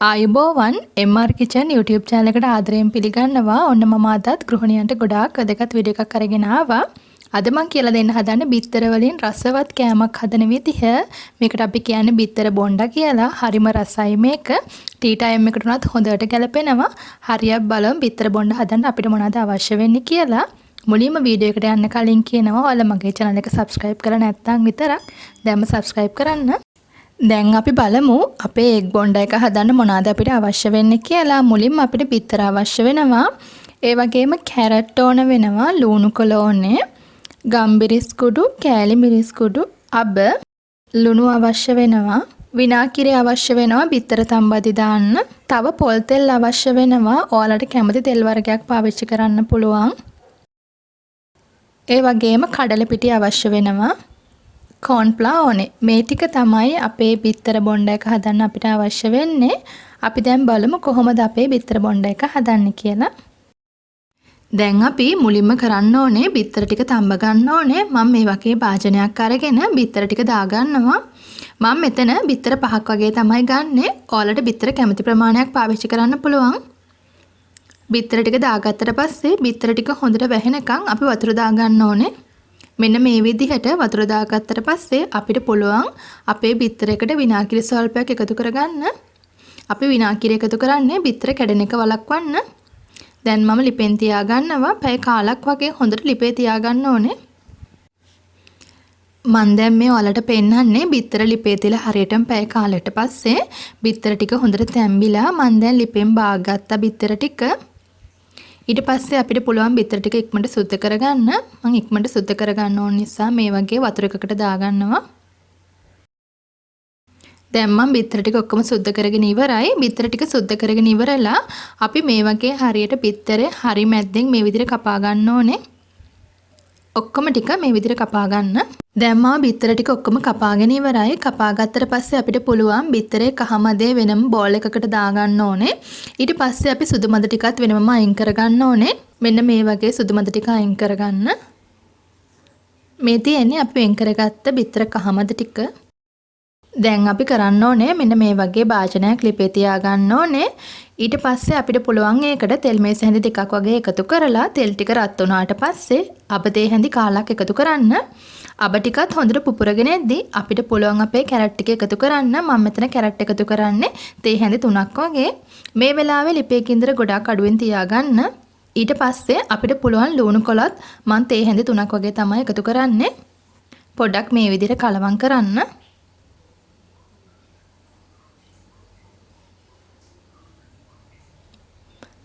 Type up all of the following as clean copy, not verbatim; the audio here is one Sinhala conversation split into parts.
ආයුබෝවන් MR Kitchen YouTube channel එකට ආදරයෙන් පිළිගන්නවා. ඔන්න මම අදත් ගෘහිණියන්ට ගොඩාක් වැදගත් වීඩියෝ එකක් අරගෙන ආවා. අද මම කියලා දෙන්න හදන්නේ බිත්තර වලින් රසවත් කෑමක් හදන විදිහ. මේකට අපි කියන්නේ බිත්තර බොණ්ඩා කියලා. හරිම රසයි මේක. ටී ටයිම් එකට උනත් හොඳට ගැලපෙනවා. හරියක් බලමු බිත්තර බොණ්ඩා හදන්න අපිට මොනවද අවශ්‍ය වෙන්නේ කියලා. මුලින්ම වීඩියෝ එකට යන්න කලින් කියනවා ඔයාලා මගේ channel එක subscribe කරලා නැත්නම් විතරක් දැන්ම subscribe කරන්න. දැන් අපි බලමු අපේ එග් බොණ්ඩා එක හදන්න මොනවාද අපිට අවශ්‍ය වෙන්නේ කියලා. මුලින්ම අපිට බිත්තර අවශ්‍ය වෙනවා. ඒ වගේම කැරට් ඕන වෙනවා, ලුණු කොළ ඕනේ, ගම්බිරිස් කුඩු, කෑලි මිරිස් කුඩු, අබ, ලුණු අවශ්‍ය වෙනවා, විනාගිරි අවශ්‍ය වෙනවා බිත්තර තම්බදි දාන්න. තව පොල් තෙල් අවශ්‍ය වෙනවා. ඔයාලට කැමති තෙල් වර්ගයක් පාවිච්චි කරන්න පුළුවන්. ඒ වගේම කඩල පිටි අවශ්‍ය වෙනවා. කෝන්ෆ්ලවර් ඕනේ. මේ ටික තමයි අපේ බිත්තර බොණ්ඩා එක හදන්න අපිට අවශ්‍ය වෙන්නේ. අපි දැන් බලමු කොහොමද අපේ බිත්තර බොණ්ඩා එක හදන්නේ කියලා. දැන් අපි මුලින්ම කරන්න ඕනේ බිත්තර ටික තඹ ගන්න ඕනේ. මම මේ වගේ භාජනයක් අරගෙන බිත්තර ටික දාගන්නවා. මම මෙතන බිත්තර 5ක් වගේ තමයි ගන්නෙ. ඔයාලට බිත්තර කැමති ප්‍රමාණයක් පාවිච්චි කරන්න පුළුවන්. බිත්තර ටික දාගත්තට පස්සේ බිත්තර ටික හොඳට වැහෙනකන් අපි වතුර දාගන්න ඕනේ. මෙන්න මේ විදිහට වතුර දාගත්තට පස්සේ අපිට පුළුවන් අපේ බිත්තර එකට විනාගිරි ස්වල්පයක් එකතු කරගන්න. අපි විනාගිරි එකතු කරන්නේ බිත්තර කැඩෙන එක වළක්වන්න. දැන් මම ලිපෙන් තියාගන්නවා. පැය කාලක් වගේ හොඳට ලිපේ තියාගන්න ඕනේ. මම දැන් මේ ඔයාලට පෙන්නන්නේ බිත්තර ලිපේ තියලා හරියටම පැය කාලයකට පස්සේ බිත්තර ටික හොඳට තැම්බිලා මම දැන් ලිපෙන් බාගත්තා බිත්තර ටික. ඊට පස්සේ අපිට පුළුවන් බිත්තර ටික ඉක්මනට සුද්ධ කරගන්න. මම ඉක්මනට සුද්ධ කරගන්න ඕන නිසා මේ වගේ වතුර එකකට දාගන්නවා. දැන් මම බිත්තර ටික ඔක්කොම සුද්ධ කරගෙන ඉවරයි. බිත්තර ටික සුද්ධ කරගෙන ඉවරලා අපි මේ වගේ හරියට බිත්තරේ හරි මැද්දෙන් මේ විදිහට කපා ගන්න ඕනේ. ඔක්කොම ටික මේ විදිහට කපා ගන්න. දැන් මම බිත්තර ටික ඔක්කොම කපාගෙන ඉවරයි. කපා ගත්තට පස්සේ අපිට පුළුවන් බිත්තරේ කහමදේ වෙනම බෝල් එකකට දාගන්න ඕනේ. ඊට පස්සේ අපි සුදු මද ටිකත් වෙනමම අයින් කරගන්න ඕනේ. මෙන්න මේ වගේ සුදු මද ටික අයින් කරගන්න. මේ තියෙන්නේ අපි වෙන් කරගත්ත බිත්තර කහමද ටික. දැන් අපි කරන්න ඕනේ මෙන්න මේ වගේ භාජනයක් ලිපේ තියාගන්න ඕනේ. ඊට පස්සේ අපිට පුළුවන් ඒකට තෙල් මේස හැඳි ටිකක් වගේ එකතු කරලා තෙල් ටික රත් වුණාට පස්සේ අබ තේ හැඳි කාලක් එකතු කරන්න. අබ ටිකත් හොඳට පුපුරගෙන එද්දි අපිට පුළුවන් අපේ කැරට් ටික එකතු කරන්න. මම මෙතන කැරට් එකතු කරන්නේ තේ හැඳි 3ක් වගේ. මේ වෙලාවේ ලිපේ කින්දර ගොඩක් අඩුවෙන් තියාගන්න. ඊට පස්සේ අපිට පුළුවන් ලුණු කොලත් මම තේ හැඳි 3ක් වගේ තමයි එකතු කරන්නේ. පොඩ්ඩක් මේ විදිහට කලවම් කරන්න.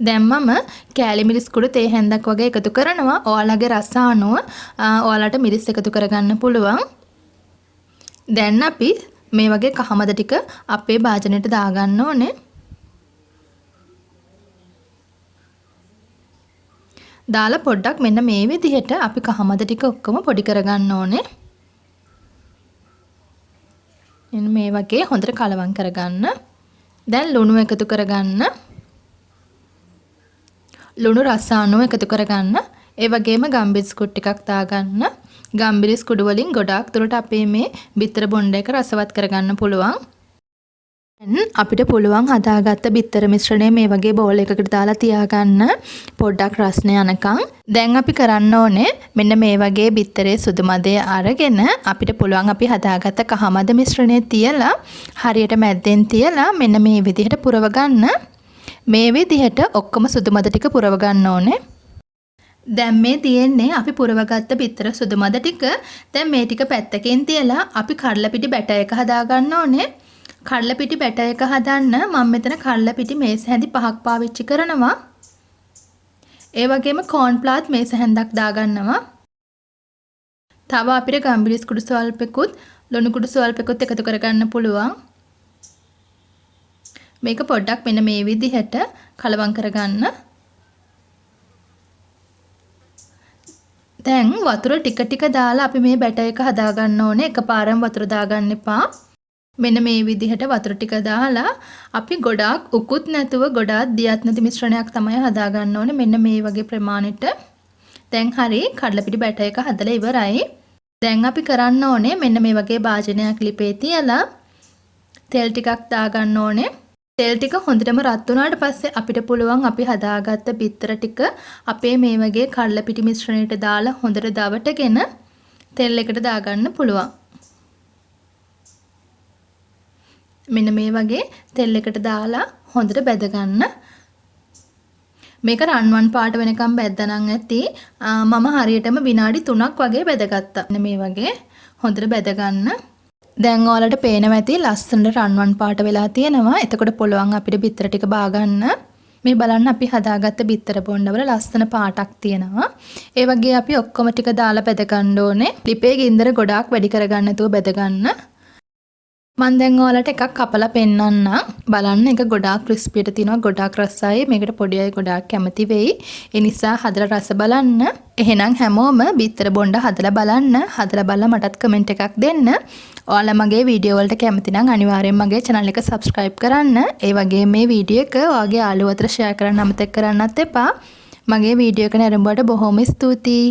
දැන් මම කෑලි මිරිස් කුඩු තේ හැන්දක් වගේ එකතු කරනවා. ඔයාලගේ රස අනුව ඔයාලට මිරිස් එකතු කරගන්න පුළුවන්. දැන් අපි මේ වගේ කහමද ටික අපේ භාජනයට දාගන්න ඕනේ. දාලා පොඩ්ඩක් මෙන්න මේ විදිහට අපි කහමද ටික ඔක්කොම පොඩි කරගන්න ඕනේ. එන්න මේ වගේ හොඳට කලවම් කරගන්න. දැන් ලුණු එකතු කරගන්න. ලුණු රස අනුව එකතු කරගන්න. ඒ වගේම ගම්බිරිස් කුඩු ටිකක් දාගන්න. ගම්බිරිස් කුඩු වලින් ගොඩාක් දුරට අපේ මේ බිත්තර බොණ්ඩා එක රසවත් කරගන්න පුළුවන්. දැන් අපිට පුළුවන් හදාගත්ත බිත්තර මිශ්‍රණය මේ වගේ බෝල් එකකට දාලා තියාගන්න. පොඩ්ඩක් රස්නේ යනකම්. දැන් අපි කරන්න ඕනේ මෙන්න මේ වගේ බිත්තරේ සුදු මදේ අරගෙන අපිට පුළුවන් අපි හදාගත්ත කහමද මිශ්‍රණය තියලා හරියට මැද්දෙන් තියලා මෙන්න මේ විදිහට පුරව ගන්න. මේ විදිහට ඔක්කොම සුදු මද ටික පුරව ගන්න ඕනේ. දැන් මේ තියෙන්නේ අපි පුරවගත්ත බිත්තර සුදු මද ටික. දැන් මේ ටික පැත්තකින් තියලා අපි කඩලා පිටි බැටර් එක හදා ගන්න ඕනේ. කඩලා පිටි බැටර් එක හදන්න මම මෙතන කඩලා පිටි මේස හැඳි 5ක් පාවිච්චි කරනවා. ඒ වගේම කෝන්ෆ්ලවර් මේස හැන්දක් දාගන්නවා. තව අපිට ගම්බිරිස් කුඩු ස්වල්පෙකුත් ලුණු කුඩු ස්වල්පෙකුත් එකතු කරගන්න පුළුවන්. මේක පොඩ්ඩක් මෙන්න මේ විදිහට කලවම් කරගන්න. දැන් වතුර ටික ටික දාලා අපි මේ බැටර් එක හදා ගන්න ඕනේ. එකපාරම වතුර දාගන්න එපා. මෙන්න මේ විදිහට වතුර ටික දාලා අපි ගොඩාක් උකුත් නැතුව ගොඩාක් දියත් නැති මිශ්‍රණයක් තමයි හදා ගන්න ඕනේ. මෙන්න මේ වගේ ප්‍රමාණයට. දැන් හරි කඩලා පිටි බැටර් එක හදලා ඉවරයි. දැන් අපි කරන්න ඕනේ මෙන්න මේ වගේ භාජනයක් ලිපේ තියලා තෙල් ටිකක් දාගන්න ඕනේ. තෙල් ටික හොඳටම රත් වුණාට පස්සේ අපිට පුළුවන් අපි හදාගත්ත බිත්තර ටික අපේ මේ වගේ කඩල පිටි මිශ්‍රණයට දාලා හොඳට දවටගෙන තෙල් එකට දාගන්න පුළුවන්. මෙන්න මේ වගේ තෙල් එකට දාලා හොඳට බැද ගන්න. මේක රන්වන් පාට වෙනකම් බැද්දනම් ඇති. මම හරියටම විනාඩි 3ක් වගේ බැදගත්තා. මෙන්න මේ වගේ හොඳට බැද ගන්න. දැන් ඔයාලට පේනවා ඇති ලස්සනට රන්වන් පාට වෙලා තියෙනවා. එතකොට පුළුවන් අපිට බිත්තර ටික බා ගන්න. මේ බලන්න අපි හදාගත්ත බිත්තර බොණ්ඩවල ලස්සන පාටක් තියෙනවා. ඒ වගේ අපි ඔක්කොම ටික දාලා බැද ගන්න ඕනේ. ලිපේ ගින්දර ගොඩාක් වැඩි කරගන්න නැතුව බැද ගන්න. මම දැන් ඔයාලට එකක් කපලා පෙන්නන්නම්. බලන්න එක ගොඩාක් ක්‍රිස්පියට තියෙනවා. ගොඩාක් රසයි. මේකට පොඩි අය ගොඩාක් කැමති වෙයි. ඒ නිසා හදලා රස බලන්න. එහෙනම් හැමෝම බිත්තර බොණ්ඩ හදලා බලන්න. හදලා බලලා මටත් කමෙන්ට් එකක් දෙන්න. ඔයාලා මගේ වීඩියෝ වලට කැමති නම් අනිවාර්යෙන් මගේ channel එක subscribe කරන්න. ඒ වගේම මේ වීඩියෝ එක ඔයාගේ යාළුවෝ අතර share කරන්න අමතක කරන්නත් එපා. මගේ වීඩියෝ එක නරඹුවට බොහොම ස්තුතියි.